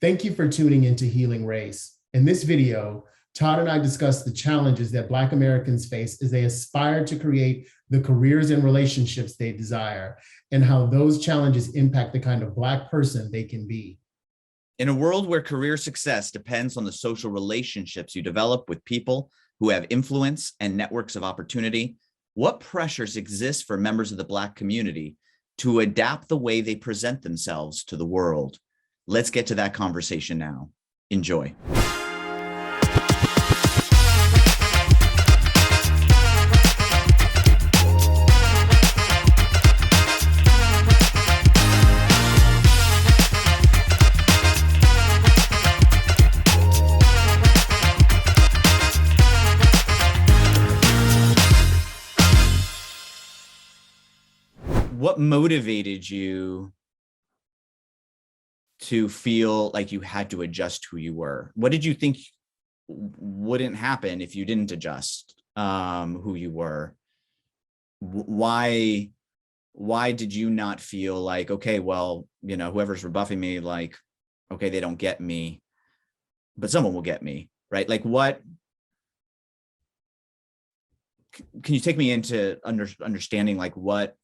Thank you for tuning into Healing Race. In this video, Todd and I discuss the challenges that Black Americans face as they aspire to create the careers and relationships they desire, and how those challenges impact the kind of Black person they can be. In a world where career success depends on the social relationships you develop with people who have influence and networks of opportunity, what pressures exist for members of the Black community to adapt the way they present themselves to the world? Let's get to that conversation now. Enjoy. What motivated you to feel like you had to adjust who you were? What did you think wouldn't happen if you didn't adjust who you were? Why did you not feel like, okay, well, you know, whoever's rebuffing me, like, okay, they don't get me, but someone will get me, right? Like, what? Can you take me into understanding, like, what,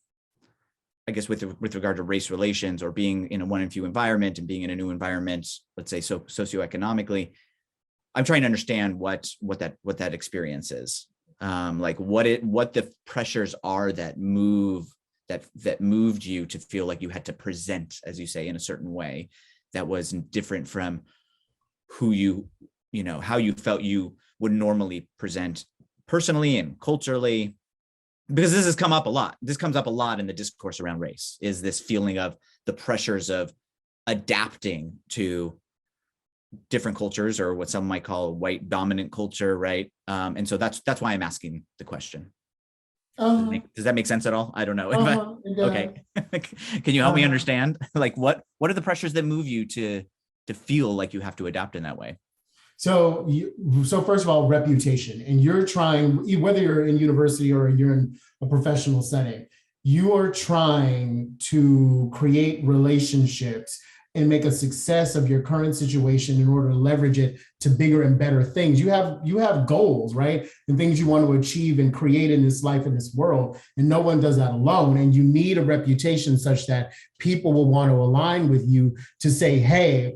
I guess, with regard to race relations or being in a one and few environment and being in a new environment, let's say socioeconomically, I'm trying to understand what that experience is, like what the pressures are that moved you to feel like you had to present, as you say, in a certain way that was different from who you know, how you felt you would normally present personally and culturally. Because this has come up a lot. This comes up a lot in the discourse around race, is this feeling of the pressures of adapting to different cultures, or what some might call white dominant culture, right? And so that's why I'm asking the question. Does that make sense at all? I don't know. Okay. Can you help me understand? Like, what are the pressures that move you to feel like you have to adapt in that way? So first of all, reputation, and you're trying, whether you're in university or you're in a professional setting, you are trying to create relationships and make a success of your current situation in order to leverage it to bigger and better things. You have goals, right? And things you want to achieve and create in this life, in this world. And no one does that alone. And you need a reputation such that people will want to align with you to say, hey,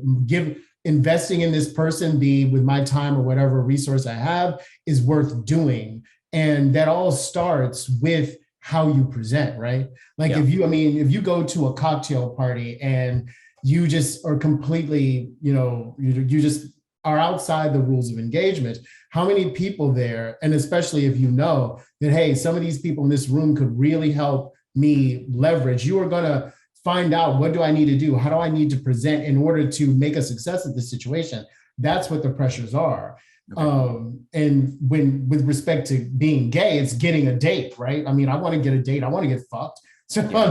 investing in this person, be with my time or whatever resource I have, is worth doing. And that all starts with how you present, right? Like, if you go to a cocktail party and you just are completely, you just are outside the rules of engagement, how many people there, and especially if you know that, hey, some of these people in this room could really help me leverage, you are gonna find out, what do I need to do? How do I need to present in order to make a success of this situation? That's what the pressures are. Okay. And with respect to being gay, it's getting a date, right? I mean, I want to get a date. I want to get fucked. So yeah.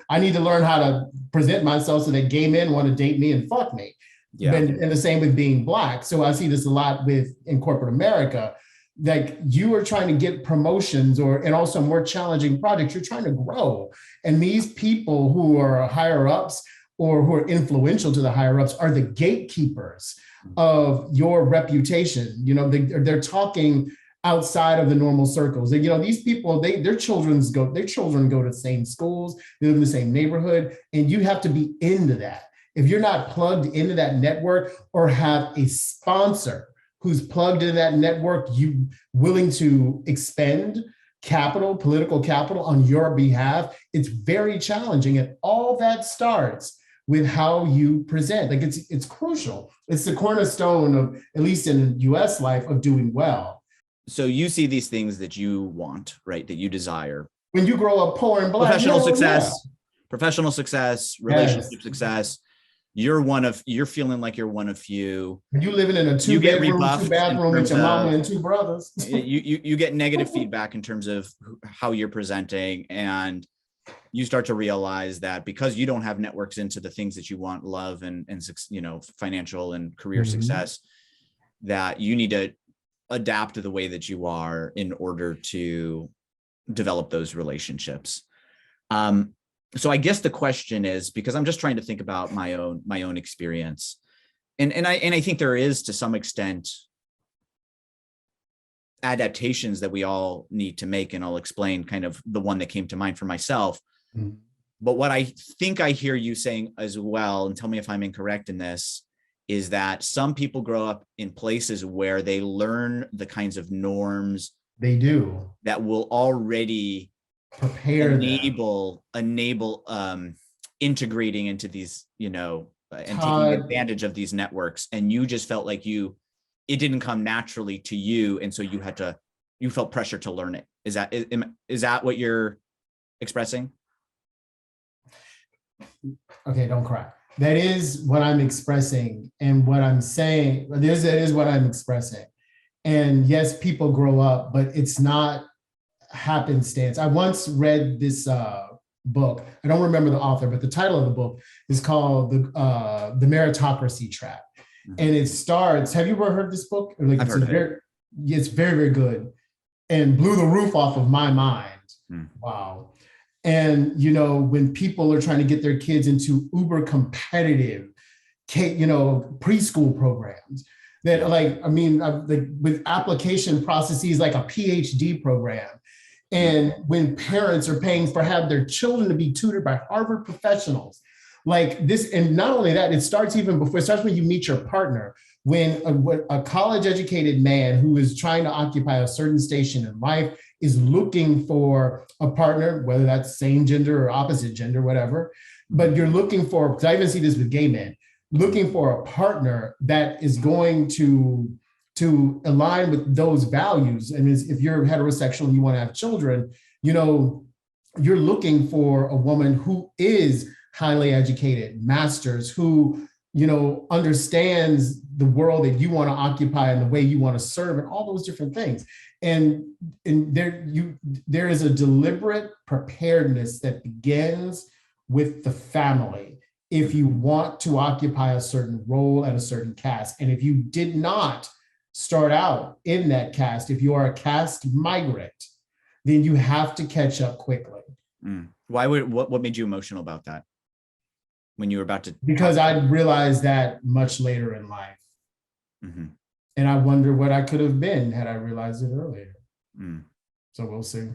I need to learn how to present myself so that gay men want to date me and fuck me. Yeah. And the same with being Black. So I see this a lot in corporate America. Like, you are trying to get promotions and also more challenging projects. You're trying to grow. And these people who are higher ups or who are influential to the higher ups are the gatekeepers of your reputation. You know, they're talking outside of the normal circles. And, these people, their children go to the same schools, they live in the same neighborhood, and you have to be into that. If you're not plugged into that network or have a sponsor who's plugged into that network, you willing to expend capital, political capital on your behalf, it's very challenging. And all that starts with how you present. Like, it's crucial. It's the cornerstone of, at least in US life, of doing well. So you see these things that you want, right? That you desire. When you grow up poor and Black, professional success, relationship success. You're feeling like you're one of few. You living in a two-bedroom, two-bathroom with your mama and two brothers. you get negative feedback in terms of how you're presenting, and you start to realize that because you don't have networks into the things that you want, love and financial and career success, that you need to adapt to the way that you are in order to develop those relationships. So I guess the question is, because I'm just trying to think about my own experience. And I think there is, to some extent, adaptations that we all need to make, and I'll explain kind of the one that came to mind for myself. Mhm. But what I think I hear you saying as well, and tell me if I'm incorrect in this, is that some people grow up in places where they learn the kinds of norms They do that will already prepare them. enable integrating into these, and taking Todd, advantage of these networks. And you just felt like it didn't come naturally to you. And so you felt pressure to learn it. Is that what you're expressing? okay, don't cry. That is what I'm expressing, and what I'm saying. That is what I'm expressing. And yes, people grow up, but it's not happenstance. I once read this book. I don't remember the author, but the title of the book is called the Meritocracy Trap. Mhm. And it starts. Have you ever heard this book? I've heard of it. It's very, very good, and blew the roof off of my mind. Mm. Wow. And when people are trying to get their kids into uber competitive, preschool programs that with application processes like a PhD program. And when parents are paying for have their children to be tutored by Harvard professionals like this, and not only that, it starts even before, it starts when you meet your partner. When a college educated man who is trying to occupy a certain station in life is looking for a partner, whether that's same gender or opposite gender, whatever, but you're looking for, because I even see this with gay men, looking for a partner that is going to align with those values. And if you're heterosexual and you want to have children, you're looking for a woman who is highly educated, masters, who understands the world that you want to occupy and the way you want to serve and all those different things. And there is a deliberate preparedness that begins with the family if you want to occupy a certain role at a certain caste. And if you did not start out in that caste, if you are a caste migrant, then you have to catch up quickly. What made you emotional about that when you were about to? Because I realized that much later in life. Mm-hmm. And I wonder what I could have been had I realized it earlier. Mm. So we'll see.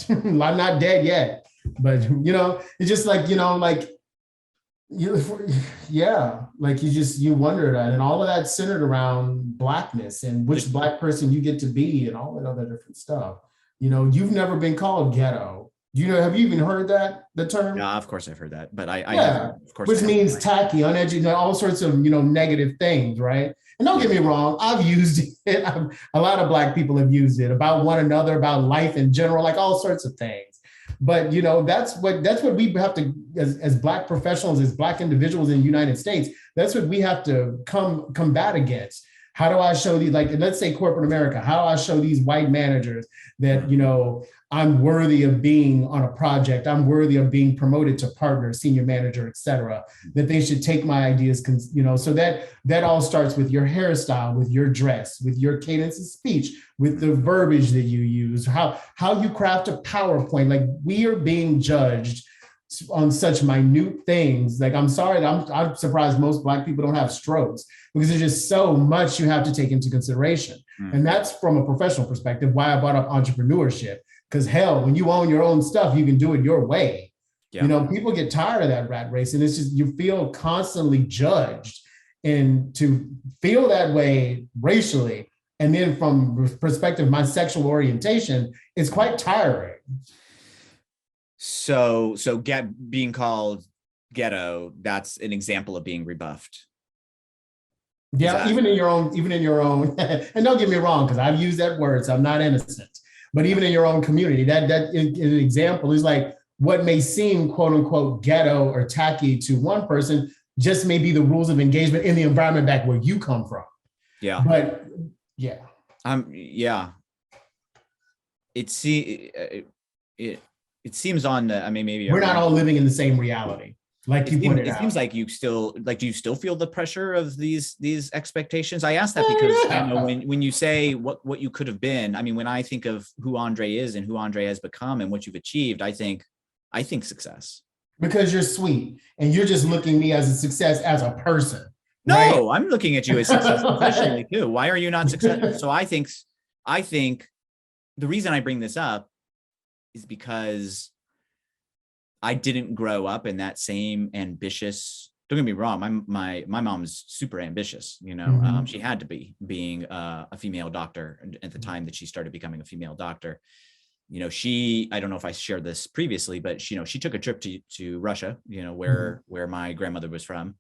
I'm not dead yet, but it's just like, you wonder that, and all of that centered around Blackness and which Black person you get to be and all that other different stuff. You've never been called ghetto. Have you even heard the term? Yeah, of course I've heard that, but of course, which means tacky, uneducated, all sorts of, negative things, right? And don't get me wrong, I've used it. A lot of Black people have used it about one another, about life in general, like all sorts of things. But that's what we have to, as Black professionals, as Black individuals in the United States, that's what we have to combat against. How do I show these, like, let's say corporate America, how do I show these white managers that, I'm worthy of being on a project, I'm worthy of being promoted to partner, senior manager, et cetera, that they should take my ideas, so that all starts with your hairstyle, with your dress, with your cadence of speech, with the verbiage that you use, how you craft a PowerPoint. Like, we are being judged on such minute things. Like, I'm sorry, I'm surprised most Black people don't have strokes, because there's just so much you have to take into consideration. And that's from a professional perspective, why I brought up entrepreneurship. Because hell, when you own your own stuff, you can do it your way. Yeah. People get tired of that rat race, and it's just, you feel constantly judged. And to feel that way racially, and then from perspective of my sexual orientation, is quite tiring. So being called ghetto, that's an example of being rebuffed. Yeah, even in your own, and don't get me wrong, because I've used that word, so I'm not innocent. But even in your own community, that an example is like what may seem quote unquote ghetto or tacky to one person just may be the rules of engagement in the environment back where you come from. Yeah. But yeah. Yeah. It seems on the, maybe we're not all living in the same reality. Like you pointed out. It seems like do you still feel the pressure of these expectations? I ask that because when you say what you could have been, when I think of who Andre is and who Andre has become and what you've achieved, I think success. Because you're sweet and you're just looking at me as a success as a person. right? No, I'm looking at you as successful professionally too. Why are you not successful? So I think the reason I bring this up is because I didn't grow up in that same ambitious. Don't get me wrong. My mom's super ambitious. She had to be, being a female doctor at the time that she started becoming a female doctor. I don't know if I shared this previously, but she took a trip to Russia, where my grandmother was from.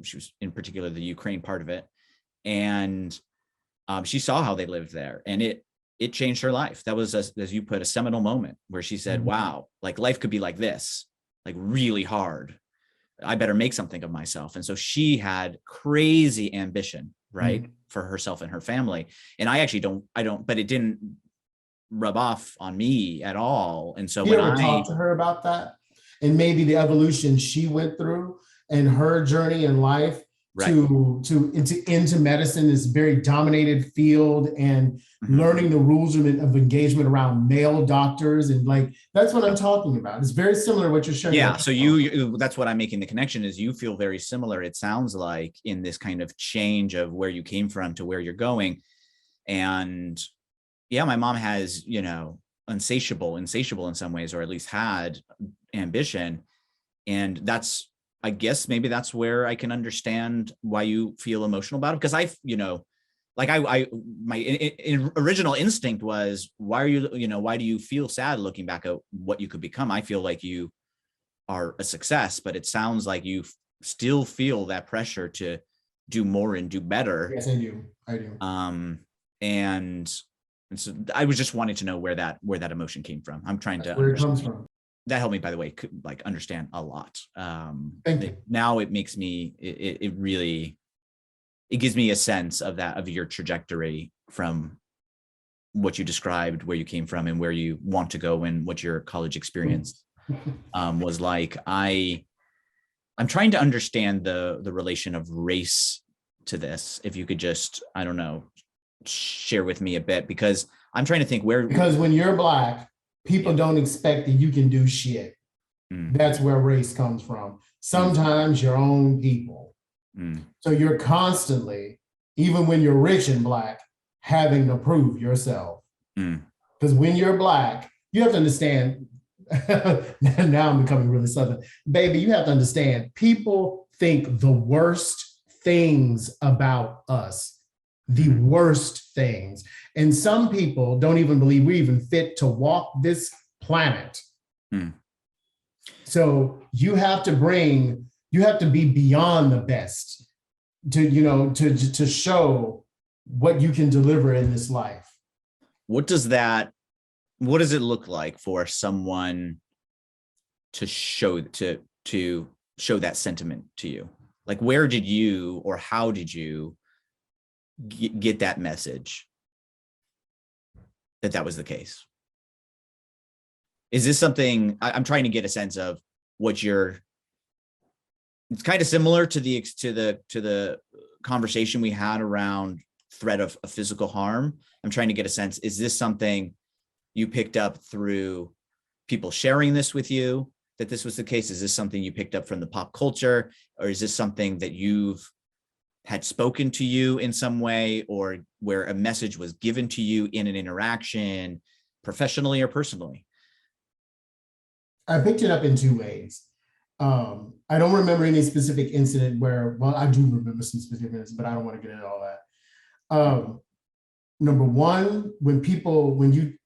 She was in particular the Ukraine part of it. And she saw how they lived there, and it changed her life. That was, as you put, a seminal moment where she said, wow, like life could be like this, like really hard. I better make something of myself. And so she had crazy ambition, right, for herself and her family. And I actually don't, but it didn't rub off on me at all. And so you when ever I talk to her about that, and maybe the evolution she went through and her journey in life, right, into medicine, this very dominated field, and learning the rules of engagement around male doctors, and like that's what I'm talking about. It's very similar to what you're sharing. Yeah, so you that's what I'm making the connection, is you feel very similar, it sounds like, in this kind of change of where you came from to where you're going. And yeah, my mom has, insatiable in some ways, or at least had ambition. And that's, I guess maybe that's where I can understand why you feel emotional about it. Because my original instinct was, why do you feel sad looking back at what you could become? I feel like you are a success, but it sounds like you still feel that pressure to do more and do better. Yes, I do. And so I was just wanting to know where that emotion came from. I'm trying to where it comes from. That helped me, by the way, like understand a lot. Thank you. Now it makes me, it really, it gives me a sense of your trajectory from what you described, where you came from and where you want to go, and what your college experience was like. I'm trying to understand the relation of race to this. If you could just, I don't know, share with me a bit, because I'm trying to think because when you're Black, people don't expect that you can do shit. That's where race comes from. Sometimes your own people. So you're constantly, even when you're rich and Black, having to prove yourself. Because when you're Black, you have to understand, now I'm becoming really Southern. Baby, you have to understand, people think the worst things about us. The worst things. And some people don't even believe we even fit to walk this planet. So you have to be beyond the best to show what you can deliver in this life. What does it look like for someone to show that sentiment to you? Like, where did you, or how did you get that message that was the case? Is this something I'm trying to get a sense of what it's kind of similar to the conversation we had around threat of physical harm. I'm trying to get a sense, is this something you picked up through people sharing this with you, that this was the case? Is this something you picked up from the pop culture, or is this something that you've had spoken to you in some way, or where a message was given to you in an interaction, professionally or personally? I picked it up in two ways. I don't remember any specific incident where, well, I do remember some specific incidents, but I don't want to get into all that. Number one, when you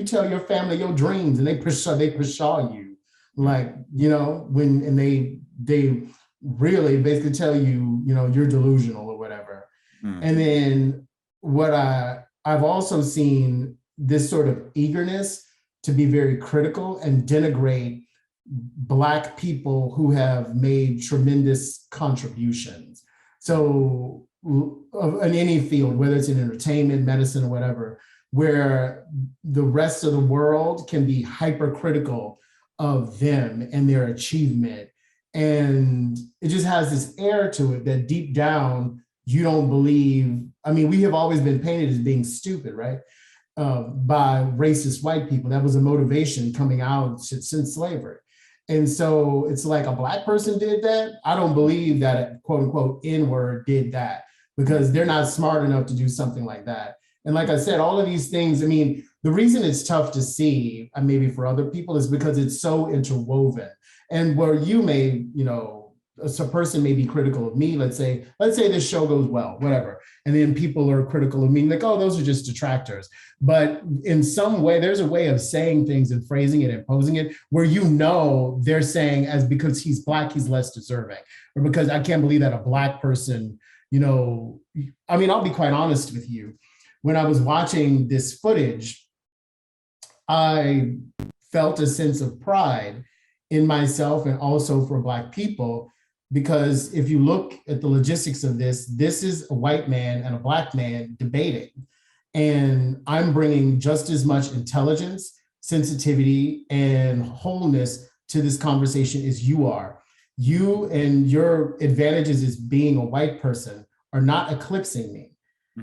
tell your family your dreams and they pshaw you, like, they really basically tell you, you're delusional or whatever. And then what I've also seen this sort of eagerness to be very critical and denigrate Black people who have made tremendous contributions. So in any field, whether it's in entertainment, medicine, or whatever, where the rest of the world can be hypercritical of them and their achievement. And it just has this air to it that deep down, you don't believe. I mean, we have always been painted as being stupid, right? By racist white people. That was a motivation coming out since slavery. And so it's like a Black person did that. I don't believe that a quote unquote N-word did that, because they're not smart enough to do something like that. And like I said, all of these things, I mean, the reason it's tough to see, maybe for other people, is because it's so interwoven. And where you may, a person may be critical of me, let's say this show goes well, whatever. And then people are critical of me, like, oh, those are just detractors. But in some way, there's a way of saying things and phrasing it and posing it where they're saying as because he's Black, he's less deserving. Or because I can't believe that a Black person, I'll be quite honest with you. When I was watching this footage, I felt a sense of pride in myself and also for Black people. Because if you look at the logistics of this is a white man and a Black man debating. And I'm bringing just as much intelligence, sensitivity, and wholeness to this conversation as you are. You and your advantages as being a white person are not eclipsing me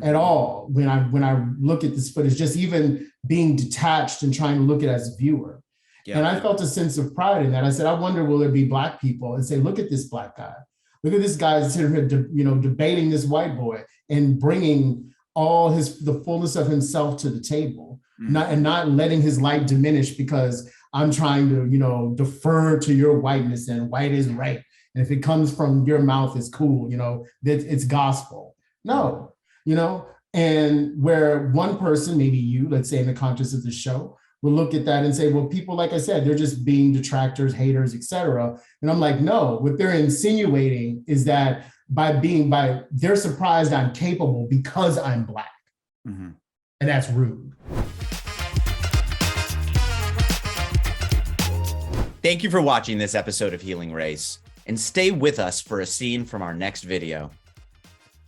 at all when I look at this footage, just even being detached and trying to look at it as a viewer. Yeah. And I felt a sense of pride in that. I said, I wonder, will there be Black people and say, look at this Black guy. Look at this guy sitting here, debating this white boy and bringing all the fullness of himself to the table, not letting his light diminish because I'm trying to, defer to your whiteness and white is right. And if it comes from your mouth, it's cool, that it's gospel. No, and where one person, maybe you, let's say in the context of the show, will look at that and say, well, people, like I said, they're just being detractors, haters, etc. And I'm like, no, what they're insinuating is that they're surprised I'm capable because I'm Black. And that's rude. Thank you for watching this episode of Healing Race, and stay with us for a scene from our next video.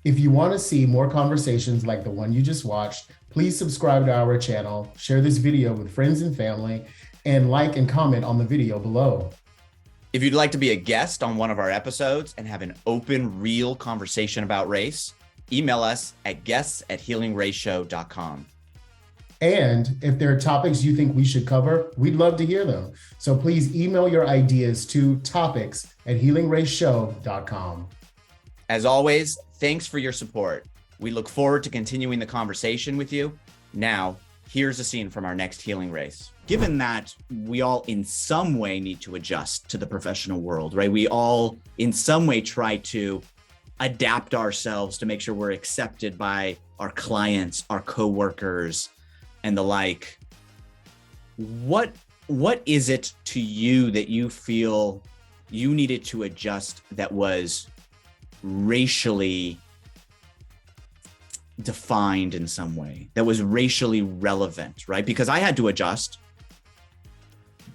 If you want to see more conversations like the one you just watched, please subscribe to our channel, share this video with friends and family, and like and comment on the video below. If you'd like to be a guest on one of our episodes and have an open, real conversation about race, email us at guests@healingraceshow.com. And if there are topics you think we should cover, we'd love to hear them. So please email your ideas to topics@healingraceshow.com. As always, thanks for your support. We look forward to continuing the conversation with you. Now, here's a scene from our next Healing Race. Given that we all in some way need to adjust to the professional world, right? We all in some way try to adapt ourselves to make sure we're accepted by our clients, our coworkers, and the like. What is it to you that you feel you needed to adjust that was racially defined in some way, that was racially relevant, right? Because I had to adjust,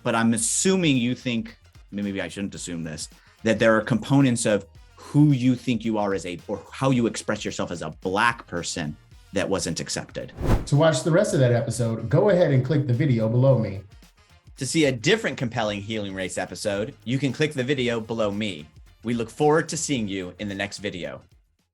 but I'm assuming you think, maybe I shouldn't assume this, that there are components of who you think you are or how you express yourself as a Black person that wasn't accepted. To watch the rest of that episode, go ahead and click the video below me. To see a different compelling Healing Race episode, you can click the video below me. We look forward to seeing you in the next video.